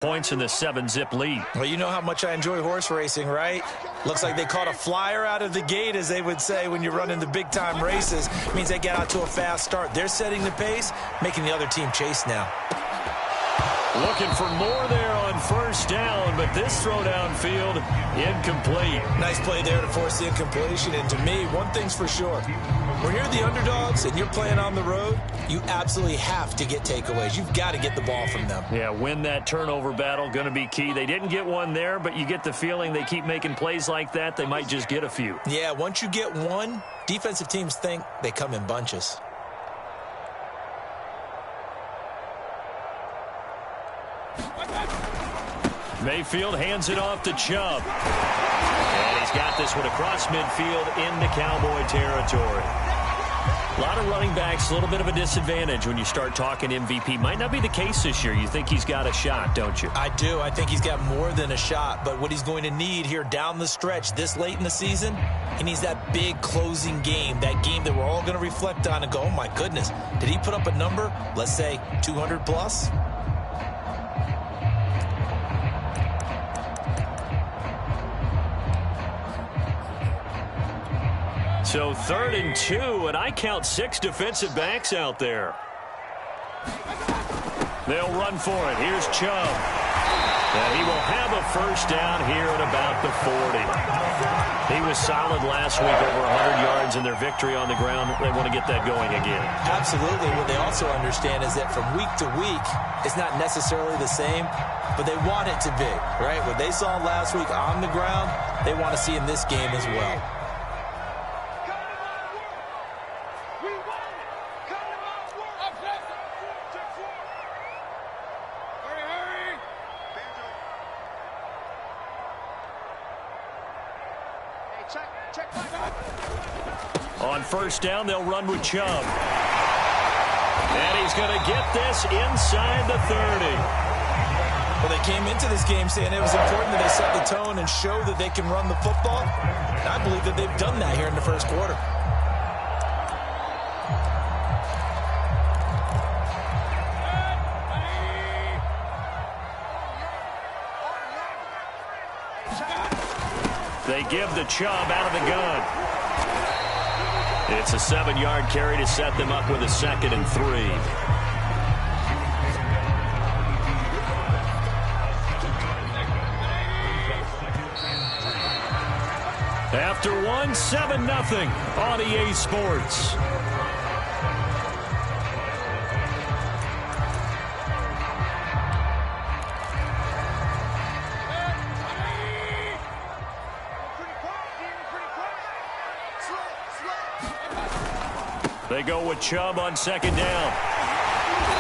Points in the 7-zip lead. Well, you know how much I enjoy horse racing, right? Looks like they caught a flyer out of the gate, as they would say when you're running the big-time races. It means they get out to a fast start. They're setting the pace, making the other team chase now. Looking for more there on first down, but this throw downfield incomplete. Nice play there to force the incompletion. And to me, one thing's for sure. When you're the underdogs and you're playing on the road, you absolutely have to get takeaways. You've got to get the ball from them. Yeah, win that turnover battle, going to be key. They didn't get one there, but you get the feeling they keep making plays like that, they might just get a few. Yeah, once you get one, defensive teams think they come in bunches. Mayfield hands it off to Chubb. And he's got this one across midfield into Cowboy territory. A lot of running backs, a little bit of a disadvantage when you start talking MVP. Might not be the case this year. You think he's got a shot, don't you? I do. I think he's got more than a shot. But what he's going to need here down the stretch this late in the season, he needs that big closing game, that game that we're all going to reflect on and go, oh, my goodness, did he put up a number, let's say 200 plus? So 3rd and 2, and I count 6 defensive backs out there. They'll run for it. Here's Chubb. And he will have a first down here at about the 40. He was solid last week, over 100 yards in their victory on the ground. They want to get that going again. Absolutely. What they also understand is that from week to week, it's not necessarily the same, but they want it to be, right? What they saw last week on the ground, they want to see in this game as well. On first down, they'll run with Chubb. And he's going to get this inside the 30. Well, they came into this game saying it was important that they set the tone and show that they can run the football. And I believe that they've done that here in the first quarter. They give the Chubb out of the gun. It's a 7-yard carry to set them up with a 2nd and 3. After one, 7-0 on EA Sports. They go with Chubb on 2nd down.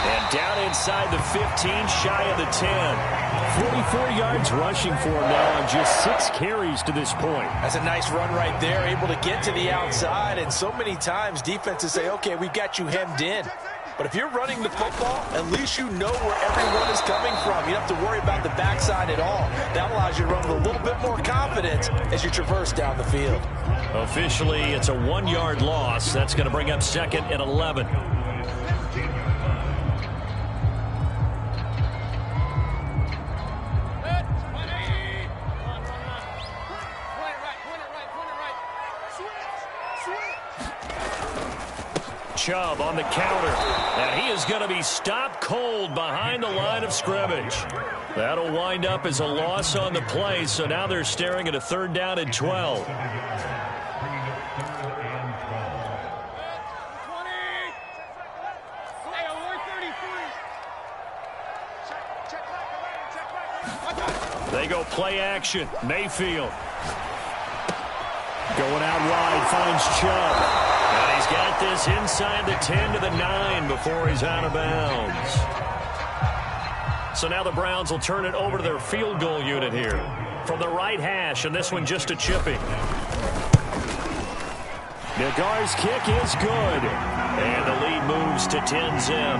And down inside the 15, shy of the 10. 44 yards rushing for him now on just 6 carries to this point. That's a nice run right there, able to get to the outside. And so many times defenses say, okay, we've got you hemmed in. But if you're running the football, at least you know where everyone is coming from. You don't have to worry about the backside at all. That allows you to run with a little bit more confidence as you traverse down the field. Officially, it's a 1-yard loss. That's going to bring up 2nd and 11. Chubb on the counter, and he is going to be stopped cold behind the line of scrimmage. That'll wind up as a loss on the play, so now they're staring at a 3rd down and 12. They go play action. Mayfield going out wide, finds Chubb. And he's got this inside the 10 to the 9 before he's out of bounds. So now the Browns will turn it over to their field goal unit here. From the right hash, and this one just a chipping. Nagar's kick is good. And the lead moves to 10-zip.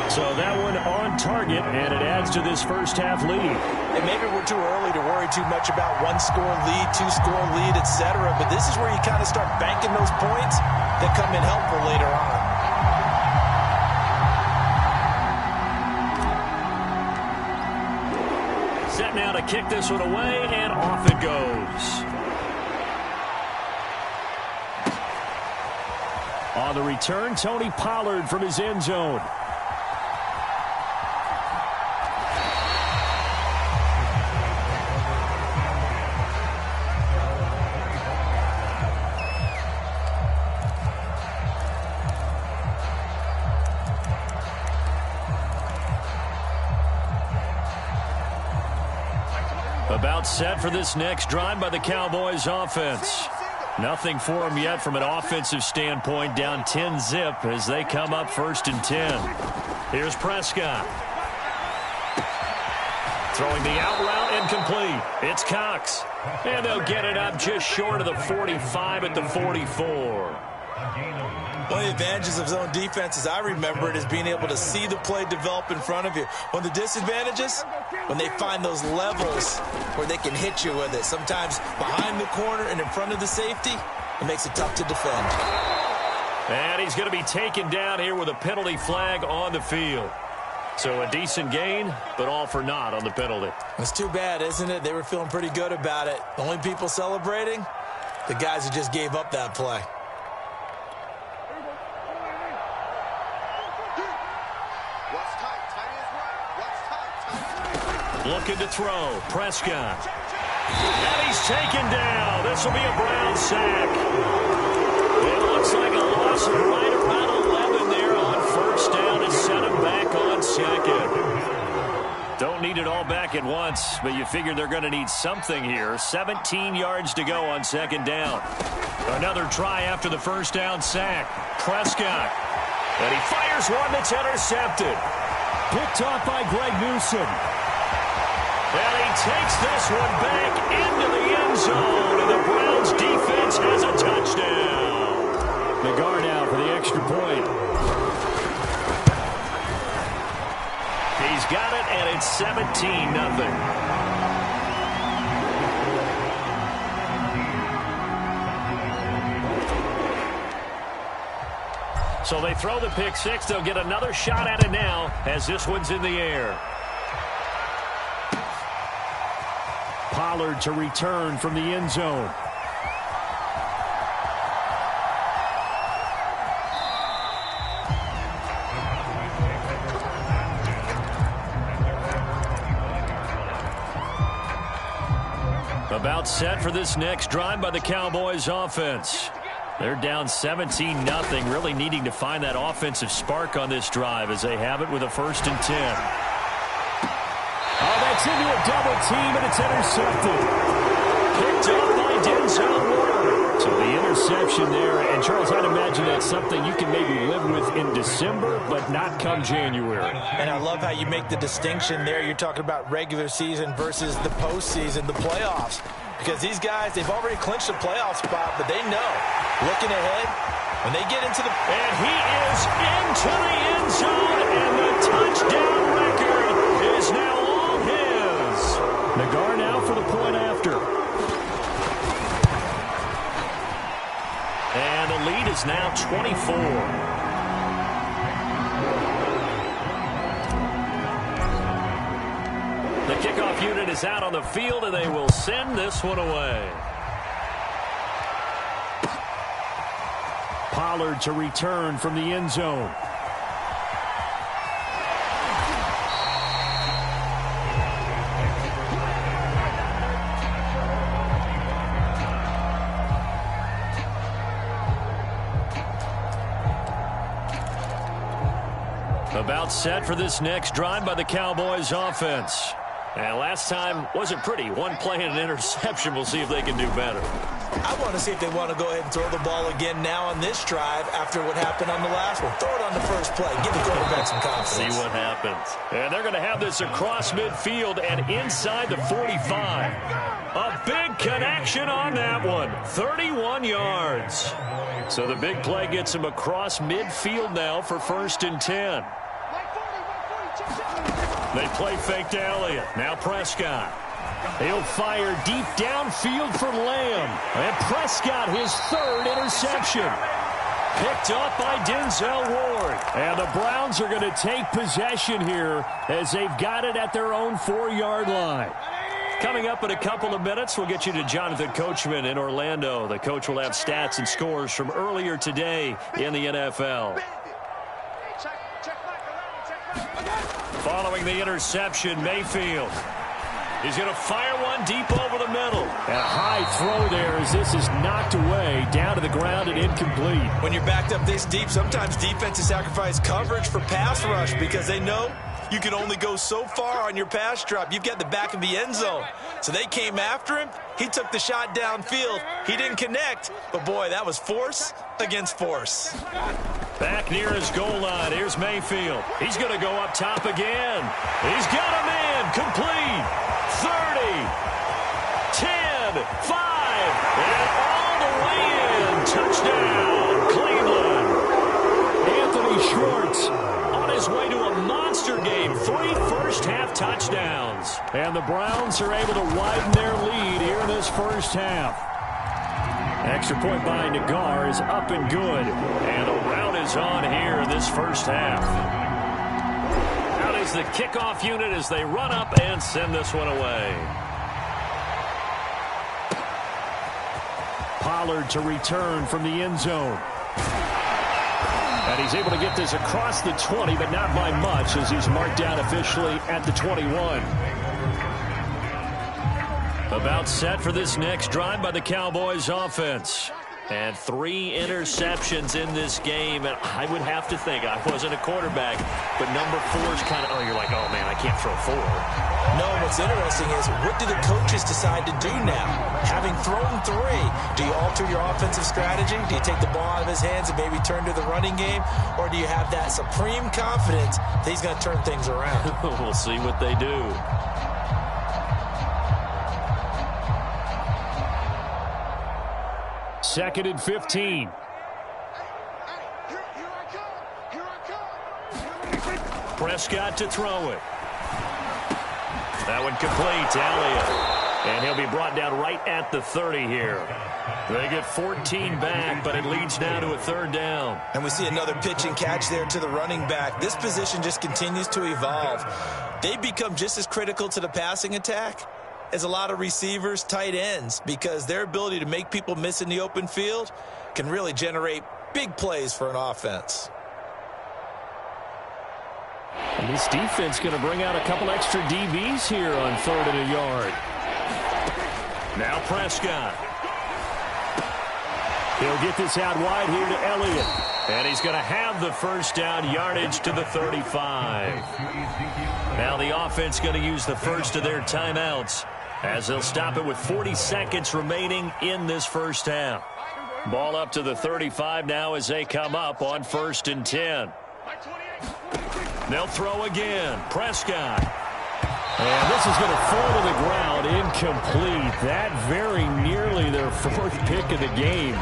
So that one on target, and it adds to this first half lead. And maybe we're too early to worry too much about 1-score lead, 2-score lead, etc. But this is where you kind of start banking those points that come in helpful later on. set now to kick this one away, and off it goes. On the return, Tony Pollard from his end zone. About set for this next drive by the Cowboys offense. Nothing for them yet from an offensive standpoint, down 10-zip as they come up 1st and 10. Here's Prescott. Throwing the out route and complete. It's Cox. And they'll get it up just short of the 45 at the 44. One of the advantages of zone defense, as I remember it, is being able to see the play develop in front of you. One of the disadvantages, when they find those levels where they can hit you with it. Sometimes behind the corner and in front of the safety, it makes it tough to defend. And he's going to be taken down here with a penalty flag on the field. So a decent gain, but all for naught on the penalty. It's too bad, isn't it? They were feeling pretty good about it. The only people celebrating, the guys who just gave up that play. Looking to throw. Prescott. And he's taken down. This will be a Brown sack. It looks like a loss of right around 11 there on 1st down and set him back on 2nd. Don't need it all back at once, but you figure they're going to need something here. 17 yards to go on 2nd down. Another try after the 1st down sack. Prescott. And he fires one that's intercepted. Picked off by Greg Newsome. And he takes this one back into the end zone, and the Browns defense has a touchdown. The guard out for the extra point. He's got it, and it's 17-0. So they throw the pick six. They'll get another shot at it now as this one's in the air. Pollard to return from the end zone. About set for this next drive by the Cowboys offense. They're down 17-0, really needing to find that offensive spark on this drive as they have it with a 1st and 10. Oh, that's into a double team, and it's intercepted. Picked up by Denzel Ward. So the interception there, and Charles, I'd imagine that's something you can maybe live with in December, but not come January. And I love how you make the distinction there. You're talking about regular season versus the postseason, the playoffs. Because these guys, they've already clinched a playoff spot, but they know, looking ahead, when they get into the... And he is into the end zone, and the touchdown record is now all his. Nagar now for the point after. And the lead is now 24. The kickoff unit is out on the field, and they will send this one away. Pollard to return from the end zone. About set for this next drive by the Cowboys offense. And last time wasn't pretty. One play and an interception. We'll see if they can do better. I want to see if they want to go ahead and throw the ball again now on this drive after what happened on the last one. Throw it on the first play. Give the quarterback some confidence. See what happens. And they're going to have this across midfield and inside the 45. A big connection on that one. 31 yards. So the big play gets him across midfield now for 1st and 10. They play fake to Elliott. Now Prescott. He'll fire deep downfield for Lamb. And Prescott, his 3rd interception. Picked up by Denzel Ward. And the Browns are going to take possession here as they've got it at their own 4-yard line. Coming up in a couple of minutes, we'll get you to Jonathan Coachman in Orlando. The coach will have stats and scores from earlier today in the NFL. Following the interception, Mayfield. He's going to fire one deep over the middle. And a high throw there as this is knocked away, down to the ground and incomplete. When you're backed up this deep, sometimes defenses sacrifice coverage for pass rush because they know you can only go so far on your pass drop. You've got the back of the end zone. So they came after him. He took the shot downfield. He didn't connect. But, boy, that was force against force. Back near his goal line. Here's Mayfield. He's going to go up top again. He's got a man. Complete. 30. 10. 5. And all the way in. Touchdown, Cleveland. Anthony Schwartz on his way to a monster game. 3 first-half touchdowns. And the Browns are able to widen their lead here in this first half. Extra point by Nagar is up and good. And the rout is on here in this first half. Out is the kickoff unit as they run up and send this one away. Pollard to return from the end zone. And he's able to get this across the 20, but not by much as he's marked down officially at the 21. About set for this next drive by the Cowboys offense. And 3 interceptions in this game. And I would have to think, I wasn't a quarterback, but number 4 is kind of, you're like, oh, man, I can't throw 4. No, what's interesting is what do the coaches decide to do now? Having thrown 3, do you alter your offensive strategy? Do you take the ball out of his hands and maybe turn to the running game? Or do you have that supreme confidence that he's going to turn things around? We'll see what they do. Second and 15. Prescott to throw it. That one complete to Elliott. And he'll be brought down right at the 30 here. They get 14 back, but it leads now to a 3rd down. And we see another pitch and catch there to the running back. This position just continues to evolve. They become just as critical to the passing attack as a lot of receivers, tight ends, because their ability to make people miss in the open field can really generate big plays for an offense. And this defense going to bring out a couple extra DBs here on 3rd and a yard. Now Prescott. He'll get this out wide here to Elliott. And he's going to have the first down, yardage to the 35. Now the offense going to use the first of their timeouts as they'll stop it with 40 seconds remaining in this first half. Ball up to the 35 now as they come up on 1st and 10. They'll throw again. Prescott. And this is going to fall to the ground incomplete. That very nearly their 4th pick of the game.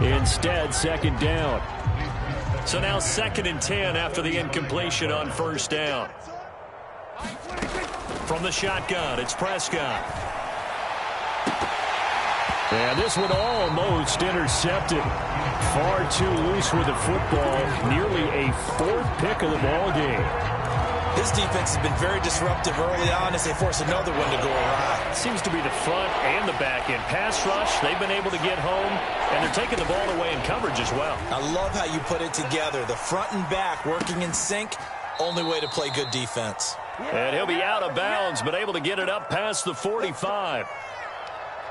Instead, 2nd down. So now 2nd and 10 after the incompletion on 1st down. From the shotgun, it's Prescott. And this one almost intercepted. Far too loose with the football. Nearly a 4th pick of the ball game. This defense has been very disruptive early on as they force another one to go awry. Seems to be the front and the back end. Pass rush, they've been able to get home, and they're taking the ball away in coverage as well. I love how you put it together. The front and back working in sync. Only way to play good defense. And he'll be out of bounds, but able to get it up past the 45.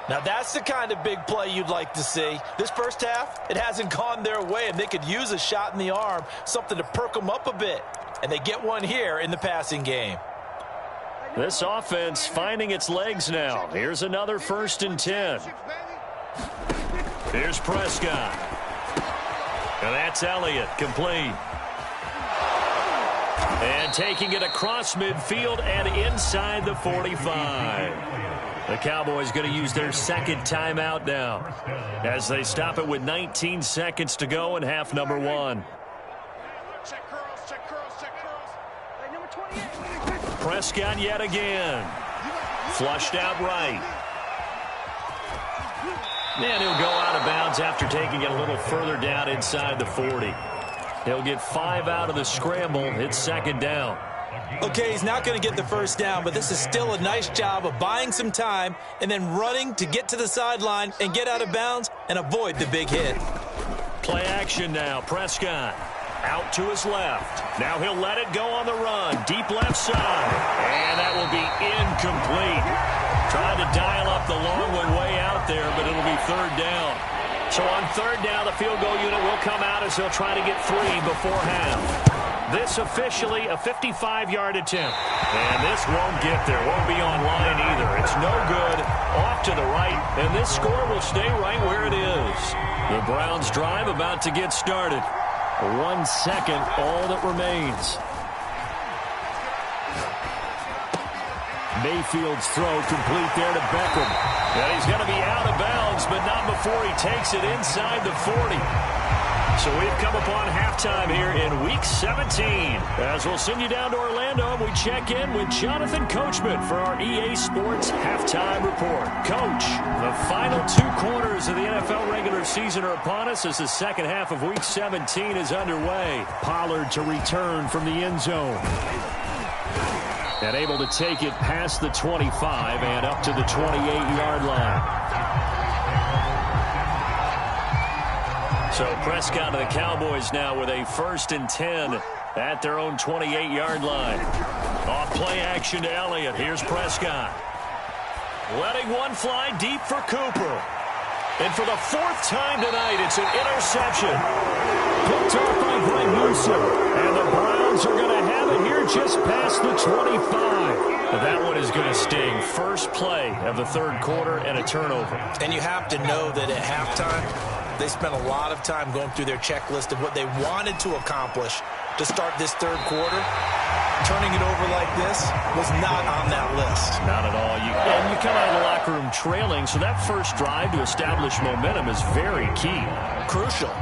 Now that's the kind of big play you'd like to see. This first half, it hasn't gone their way, and they could use a shot in the arm, something to perk them up a bit. And they get one here in the passing game. This offense finding its legs now. Here's another 1st and 10. Here's Prescott. And that's Elliott, complete. And taking it across midfield and inside the 45. The Cowboys going to use their 2nd timeout now as they stop it with 19 seconds to go in half number 1. Prescott yet again. Flushed out right. And he'll go out of bounds after taking it a little further down inside the 40. He'll get 5 out of the scramble. It's 2nd down. Okay, he's not going to get the first down, but this is still a nice job of buying some time and then running to get to the sideline and get out of bounds and avoid the big hit. Play action now. Prescott out to his left. Now he'll let it go on the run. Deep left side. And that will be incomplete. Trying to dial up the long one way out there, but it'll be third down. So on third down, the field goal unit will come out as they'll try to get 3 before half. This officially a 55-yard attempt. And this won't get there. Won't be online either. It's no good. Off to the right. And this score will stay right where it is. The Browns drive about to get started. 1 second, all that remains. Mayfield's throw complete there to Beckham. And he's going to be out of bounds, but not before he takes it inside the 40. So we've come upon halftime here in Week 17. As we'll send you down to Orlando, and we check in with Jonathan Coachman for our EA Sports Halftime Report. Coach, the final 2 quarters of the NFL regular season are upon us as the second half of Week 17 is underway. Pollard to return from the end zone. And able to take it past the 25 and up to the 28-yard line. So Prescott of the Cowboys now with a 1st and 10 at their own 28-yard line. Off play action to Elliott. Here's Prescott. Letting one fly deep for Cooper. And for the 4th time tonight, it's an interception. Picked off by Greg Newsome. And the Browns are going to have it here just past the 25. That one is going to sting. First play of the 3rd quarter and a turnover. And you have to know that at halftime, they spent a lot of time going through their checklist of what they wanted to accomplish to start this 3rd quarter. Turning it over like this was not on that list. Not at all. And you come out of the locker room trailing, so that first drive to establish momentum is very key. Crucial.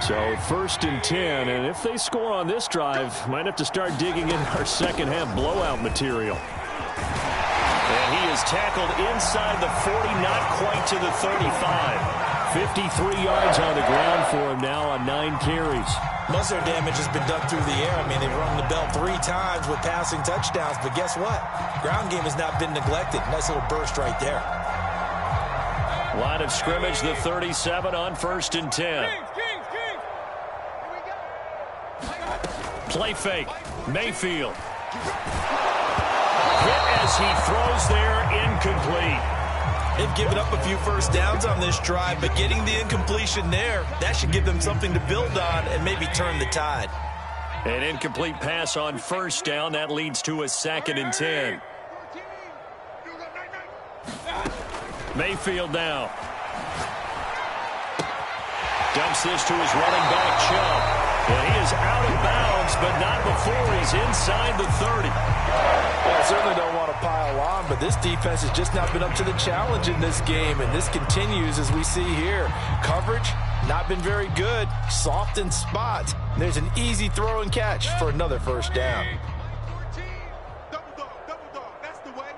So 1st and 10, and if they score on this drive, might have to start digging in our second half blowout material. And he is tackled inside the 40, not quite to the 35. 53 yards on the ground for him now on 9 carries. Most of their damage has been done through the air. I mean, they've rung the bell 3 times with passing touchdowns, but guess what? Ground game has not been neglected. Nice little burst right there. Line of scrimmage, the 37 on 1st and 10. Play fake. Mayfield. Hit as he throws there, incomplete. They've given up a few first downs on this drive, but getting the incompletion there, that should give them something to build on and maybe turn the tide. An incomplete pass on 1st down. That leads to a 2nd and 10. Mayfield now. Dumps this to his running back, Chubb. And he is out of bounds, but not before he's inside the 30. Well, I certainly don't want to pile on, but this defense has just not been up to the challenge in this game, and this continues as we see here. Coverage, not been very good. Soft in spots. There's an easy throw and catch for another 1st down. 14, double dog. That's the way.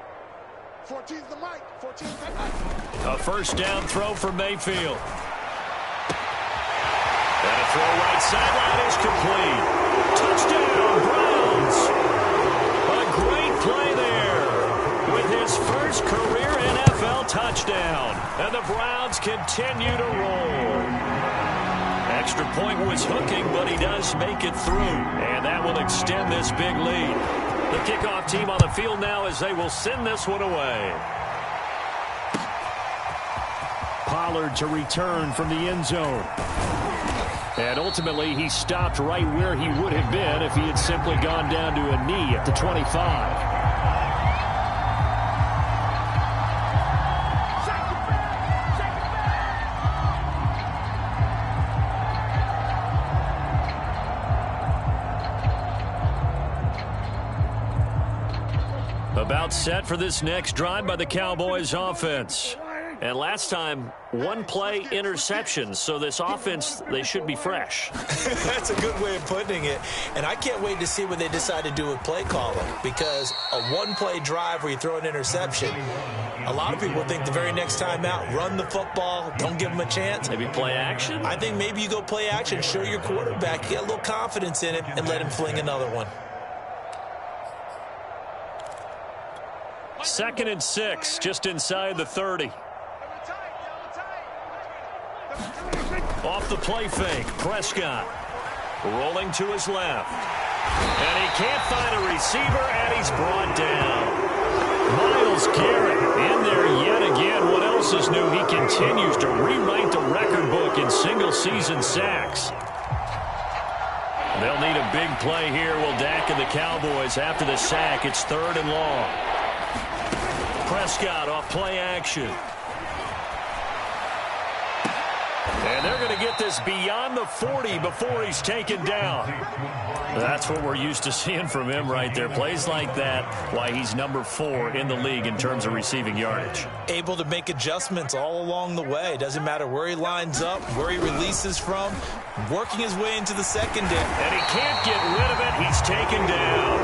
14's the mic. 14's the mic. A 1st down throw for Mayfield. And a throw right sideline is complete. Touchdown, Browns. A great play there with his 1st career NFL touchdown. And the Browns continue to roll. Extra point was hooking, but he does make it through. And that will extend this big lead. The kickoff team on the field now as they will send this one away. Pollard to return from the end zone. And ultimately, he stopped right where he would have been if he had simply gone down to a knee at the 25. About set for this next drive by the Cowboys offense. And last time, 1 play interception. So this offense, they should be fresh. That's a good way of putting it. And I can't wait to see what they decide to do with play calling. Because a 1-play drive where you throw an interception, a lot of people think the very next time out, run the football, don't give them a chance. Maybe play action? I think maybe you go play action, show your quarterback, get a little confidence in it, and let him fling another one. 2nd and 6, just inside the 30. Off the play fake, Prescott rolling to his left. And he can't find a receiver, and he's brought down. Myles Garrett in there yet again. What else is new? He continues to rewrite the record book in single-season sacks. They'll need a big play here. Will Dak and the Cowboys after the sack. It's 3rd and long. Prescott off play action. And they're going to get this beyond the 40 before he's taken down. That's what we're used to seeing from him right there. Plays like that, why he's number 4 in the league in terms of receiving yardage. Able to make adjustments all along the way. Doesn't matter where he lines up, where he releases from, working his way into the secondary. And he can't get rid of it. He's taken down.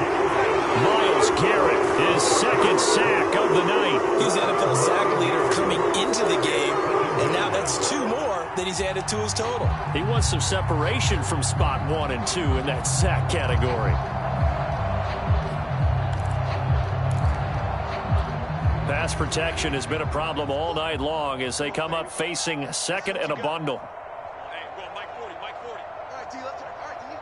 Myles Garrett, his 2nd sack of the night. He's NFL sack leader coming into the game, and now that's 2 more that he's added to his total. He wants some separation from spot 1 and 2 in that sack category. Pass protection has been a problem all night long as they come up facing 2nd and a bundle. Hey, go Mike 40, Mike 40. All right, D, let's turn. All right, D.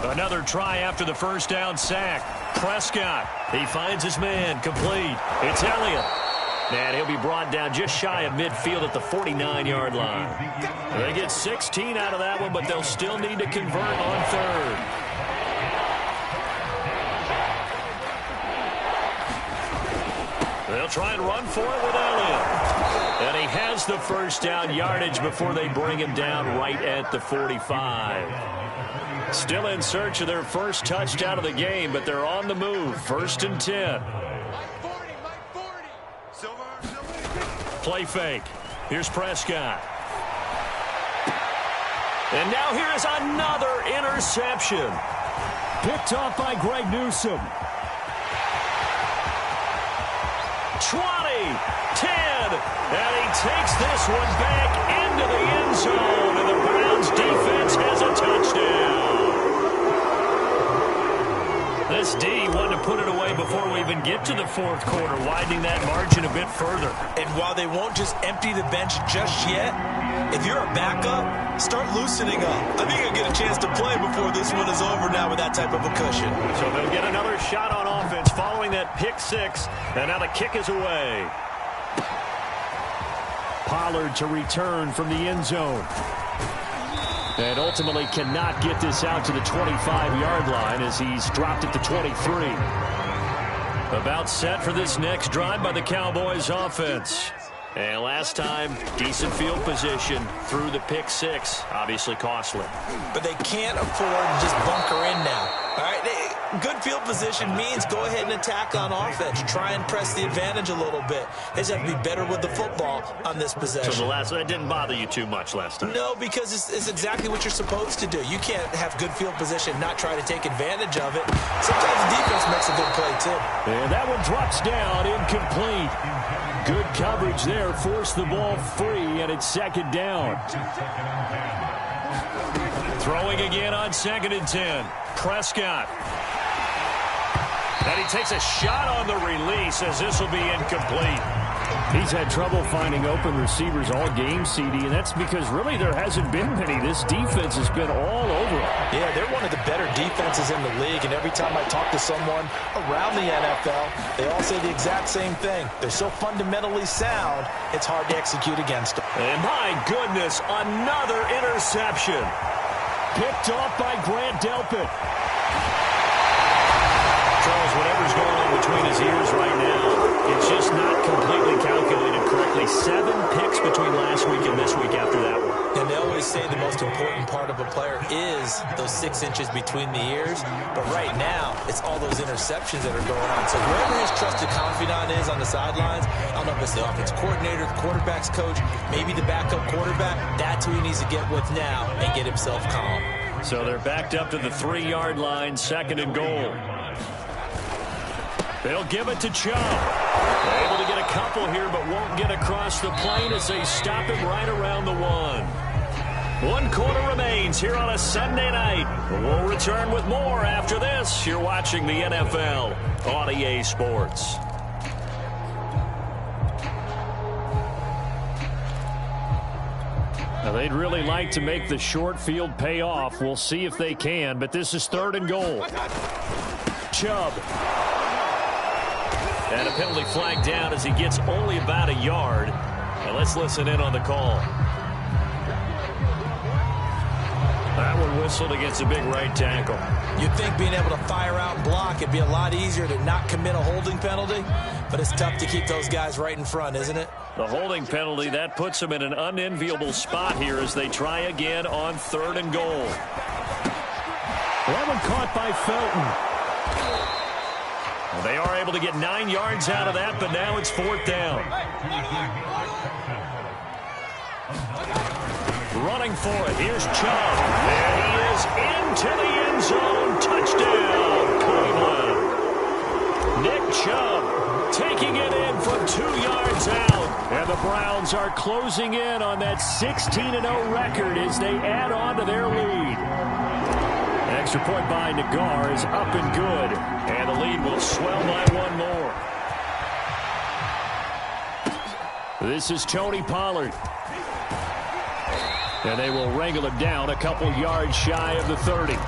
Another try after the 1st down sack. Prescott, he finds his man, complete. It's Elliott. And he'll be brought down just shy of midfield at the 49-yard line. They get 16 out of that one, but they'll still need to convert on 3rd. They'll try and run for it with Elliott. And he has the 1st down yardage before they bring him down right at the 45. Still in search of their 1st touchdown of the game, but they're on the move. 1st and 10. Mike 40, Mike 40. Silver. Play fake. Here's Prescott. And now here is another interception. Picked off by Greg Newsome. 20, 10, and he takes this one back into the end zone, and the Browns defense has a touchdown. This D wanted to put it away before we even get to the 4th quarter, widening that margin a bit further. And while they won't just empty the bench just yet, if you're a backup, start loosening up. I think you'll get a chance to play before this one is over now with that type of a cushion. So they'll get another shot on offense following that pick 6, and now the kick is away. Pollard to return from the end zone. And ultimately cannot get this out to the 25-yard line as he's dropped at the 23. About set for this next drive by the Cowboys offense. And last time, decent field position through the pick 6. Obviously costly. But they can't afford to just bunker in now. All right, good field position means go ahead and attack on offense. Try and press the advantage a little bit. They just have to be better with the football on this possession. So that didn't bother you too much last time? No, because it's exactly what you're supposed to do. You can't have good field position, not try to take advantage of it. Sometimes the defense makes a good play, too. And that one drops down, incomplete. Good coverage there, forced the ball free, and it's 2nd down. Throwing again on 2nd and 10. Prescott. And he takes a shot on the release as this will be incomplete. He's had trouble finding open receivers all game, CD, and that's because really there hasn't been many. This defense has been all over it. Yeah, they're one of the better defenses in the league, and every time I talk to someone around the NFL, they all say the exact same thing. They're so fundamentally sound, it's hard to execute against them. And my goodness, another interception. Picked off by Grant Delpit. Charles, whatever's going on between his ears right now, it's just not completely calculated correctly. 7 picks between last week and this week after that one. And they always say the most important part of a player is those 6 inches between the ears. But right now, it's all those interceptions that are going on. So whoever his trusted confidant is on the sidelines, I don't know if it's the offensive coordinator, the quarterback's coach, maybe the backup quarterback, that's who he needs to get with now and get himself calm. So they're backed up to the 3-yard line, 2nd and goal. They'll give it to Chubb. Able to get a couple here, but won't get across the plane as they stop him right around the 1. 1 quarter remains here on a Sunday night. We'll return with more after this. You're watching the NFL on EA Sports. Now, they'd really like to make the short field pay off. We'll see if they can, but this is 3rd and goal. Chubb. And a penalty flag down as he gets only about a yard. Now let's listen in on the call. That one whistled against a big right tackle. You'd think being able to fire out and block, it'd be a lot easier to not commit a holding penalty, but it's tough to keep those guys right in front, isn't it? The holding penalty, that puts them in an unenviable spot here as they try again on 3rd and goal. That one caught by Felton. Well, they are able to get 9 yards out of that, but now it's 4th down. Running for it. Here's Chubb. And he is into the end zone. Touchdown, Cleveland. Nick Chubb taking it in from 2 yards out. And the Browns are closing in on that 16-0 record as they add on to their lead. Extra point by Nagar is up and good. And the lead will swell by 1 more. This is Tony Pollard. And they will wrangle him down a couple yards shy of the 30.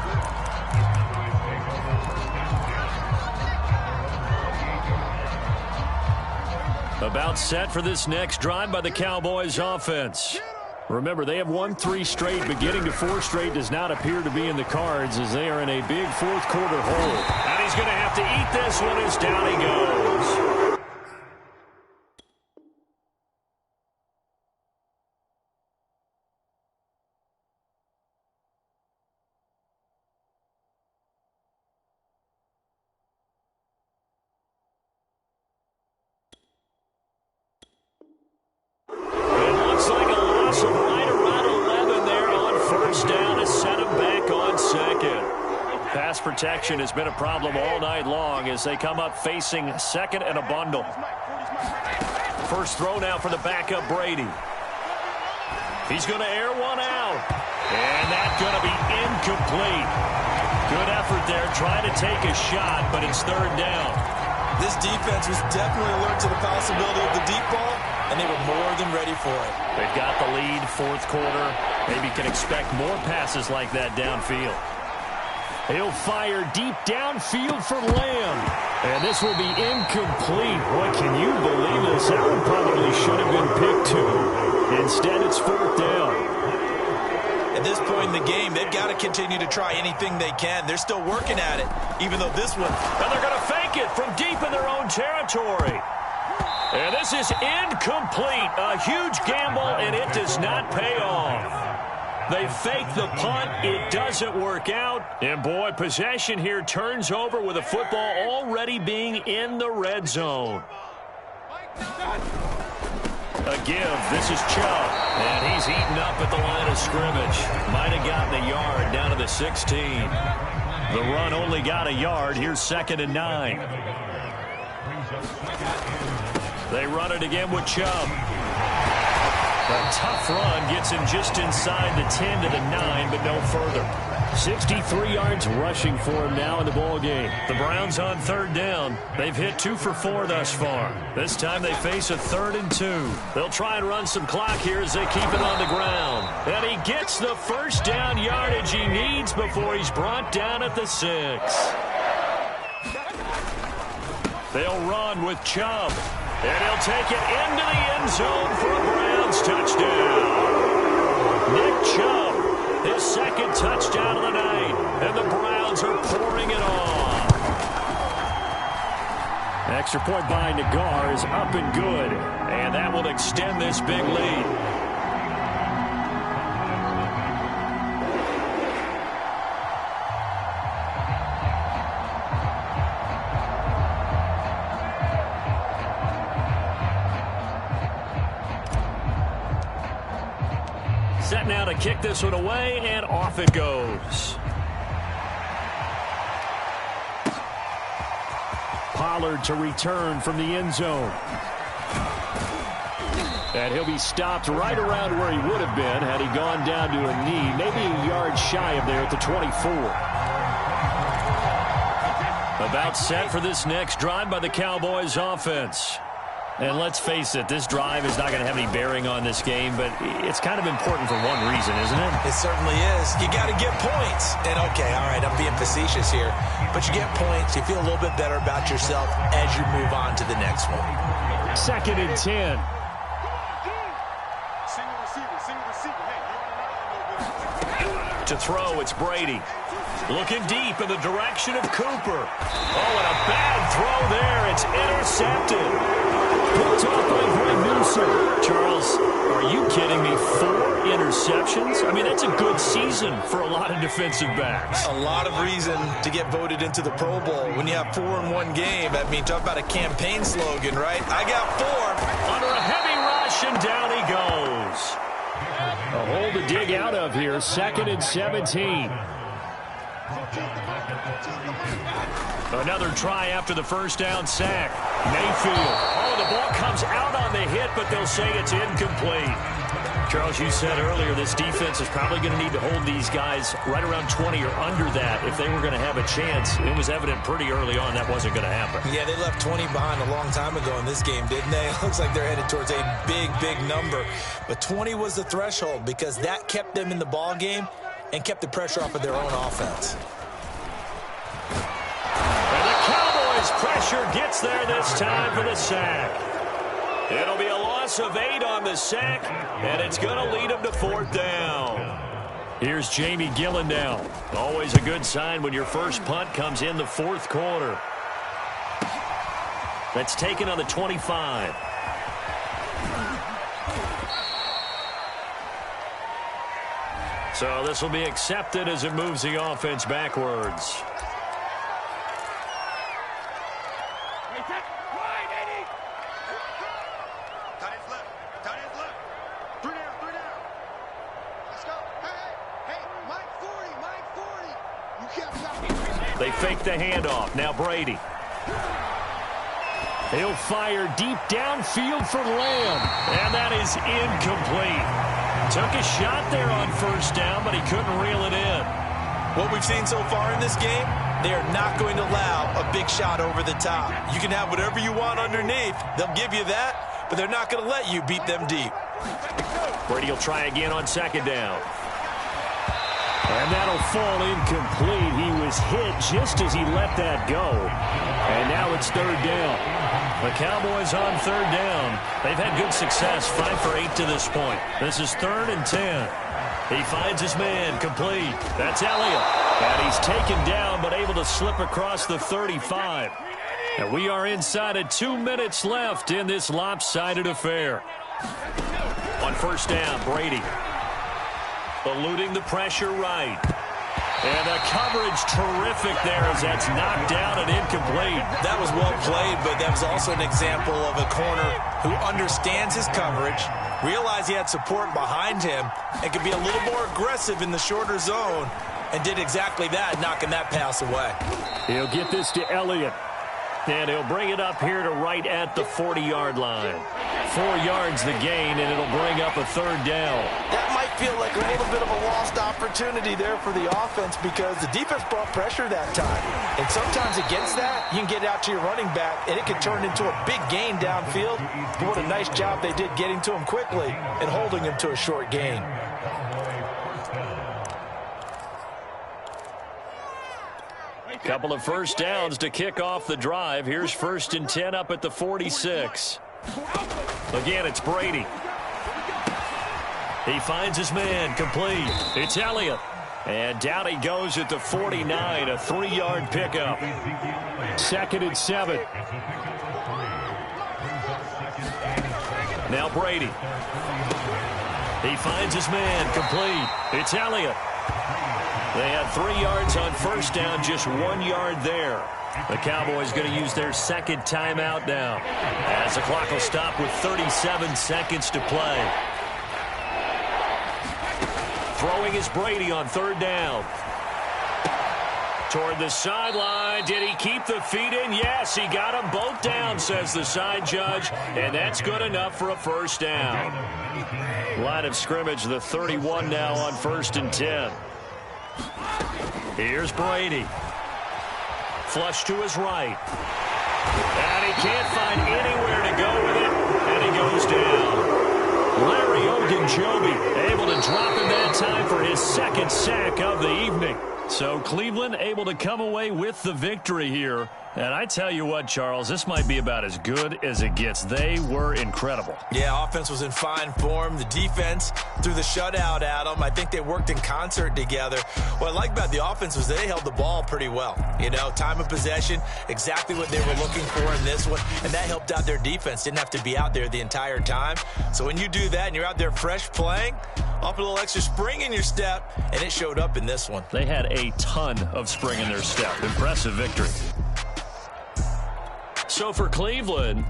About set for this next drive by the Cowboys offense. Remember, they have won 3 straight, but getting to 4 straight does not appear to be in the cards as they are in a big 4th quarter hole. And he's going to have to eat this one as down he goes. Protection has been a problem all night long as they come up facing 2nd and a bundle. First throw now for the backup Brady. He's going to air one out. And that's going to be incomplete. Good effort there, trying to take a shot, but it's 3rd down. This defense was definitely alert to the possibility of the deep ball, and they were more than ready for it. They've got the lead, 4th quarter. Maybe can expect more passes like that downfield. He'll fire deep downfield for Lamb. And this will be incomplete. Boy, can you believe this? That one probably should have been picked too. Instead, it's 4th down. At this point in the game, they've got to continue to try anything they can. They're still working at it, even though this one... And they're going to fake it from deep in their own territory. And this is incomplete. A huge gamble, and it does not pay off. They fake the punt. It doesn't work out. And, boy, possession here turns over with a football already being in the red zone. A give. This is Chubb. And he's eaten up at the line of scrimmage. Might have gotten a yard down to the 16. The run only got a yard. Here's 2nd and 9. They run it again with Chubb. A tough run gets him just inside the 10 to the 9, but no further. 63 yards rushing for him now in the ball game. The Browns on 3rd down. They've hit 2 for 4 thus far. This time they face a 3rd and 2. They'll try and run some clock here as they keep it on the ground. And he gets the 1st down yardage he needs before he's brought down at the 6. They'll run with Chubb. And he'll take it into the end zone for a Browns touchdown. Nick Chubb, his 2nd touchdown of the night. And the Browns are pouring it on. Extra point by Nagar is up and good. And that will extend this big lead. Set now to kick this one away, and off it goes. Pollard to return from the end zone. And he'll be stopped right around where he would have been had he gone down to a knee, maybe a yard shy of there at the 24. About set for this next drive by the Cowboys offense. And let's face it, this drive is not going to have any bearing on this game, but it's kind of important for one reason, isn't it? It certainly is. You got to get points. And, okay, all right, I'm being facetious here. But you get points, you feel a little bit better about yourself as you move on to the next one. 2nd and 10. To throw, it's Brady. Looking deep in the direction of Cooper. Oh, and a bad throw there. It's intercepted. Picked off by Greg Newsome. Charles, are you kidding me? 4 interceptions? I mean, that's a good season for a lot of defensive backs. A lot of reason to get voted into the Pro Bowl. When you have 4 in one game, I mean, talk about a campaign slogan, right? I got 4. Under a heavy rush, and down he goes. A hole to dig out of here. 2nd and 17. Another try after the first down sack. Mayfield. Oh, the ball comes out on the hit, but they'll say it's incomplete. Charles, you said earlier this defense is probably going to need to hold these guys right around 20 or under that if they were going to have a chance. It was evident pretty early on that wasn't going to happen. Yeah, they left 20 behind a long time ago in this game, didn't they? It looks like they're headed towards a big, big number. But 20 was the threshold because that kept them in the ball game and kept the pressure off of their own offense. And the Cowboys' pressure gets there this time for the sack. It'll be a loss of 8 on the sack, and it's going to lead them to 4th down. Here's Jamie Gillen now. Always a good sign when your first punt comes in the 4th quarter. That's taken on the 25. So this will be accepted as it moves the offense backwards. They fake the handoff. Now Brady. He'll fire deep downfield for Lamb. And that is incomplete. Took a shot there on first down, but he couldn't reel it in. What we've seen so far in this game, they are not going to allow a big shot over the top. You can have whatever you want underneath. They'll give you that, but they're not going to let you beat them deep. Brady will try again on 2nd down. And that'll fall incomplete. He was hit just as he let that go. And now it's 3rd down. The Cowboys on 3rd down. They've had good success, 5 for 8 to this point. This is 3rd and 10. He finds his man, complete. That's Elliott. And he's taken down, but able to slip across the 35. And we are inside of 2 minutes left in this lopsided affair. On first down, Brady. Eluding the pressure right. And the coverage terrific there as that's knocked down and incomplete. That was well played, but that was also an example of a corner who understands his coverage, realized he had support behind him, and could be a little more aggressive in the shorter zone, and did exactly that, knocking that pass away. He'll get this to Elliott. And he'll bring it up here to right at the 40-yard line. 4 yards the gain, and it'll bring up a 3rd down. That might feel like a little bit of a lost opportunity there for the offense because the defense brought pressure that time. And sometimes against that, you can get out to your running back, and it can turn into a big gain downfield. But what a nice job they did getting to him quickly and holding him to a short gain. Couple of first downs to kick off the drive. Here's 1st and 10 up at the 46. Again, it's Brady. He finds his man, complete. It's Elliott. And down he goes at the 49, a 3-yard pickup. 2nd and 7. Now Brady. He finds his man, complete. It's Elliott. They had 3 yards on first down, just 1 yard there. The Cowboys going to use their 2nd timeout now, as the clock will stop with 37 seconds to play. Throwing is Brady on 3rd down. Toward the sideline. Did he keep the feet in? Yes, he got them both down, says the side judge. And that's good enough for a first down. Line of scrimmage, the 31 now on 1st and 10. Here's Brady. Flush to his right. And he can't find anywhere to go with it. And he goes down. Larry Ogunjobi able to drop him that time for his second sack of the evening. So Cleveland able to come away with the victory here. And I tell you what, Charles, this might be about as good as it gets. They were incredible. Yeah, offense was in fine form. The defense threw the shutout at them. I think they worked in concert together. What I like about the offense was they held the ball pretty well. You know, time of possession, exactly what they were looking for in this one. And that helped out their defense. Didn't have to be out there the entire time. So when you do that and you're out there fresh playing, up a little extra spring in your step, and it showed up in this one. They had a ton of spring in their step. Impressive victory. So for Cleveland,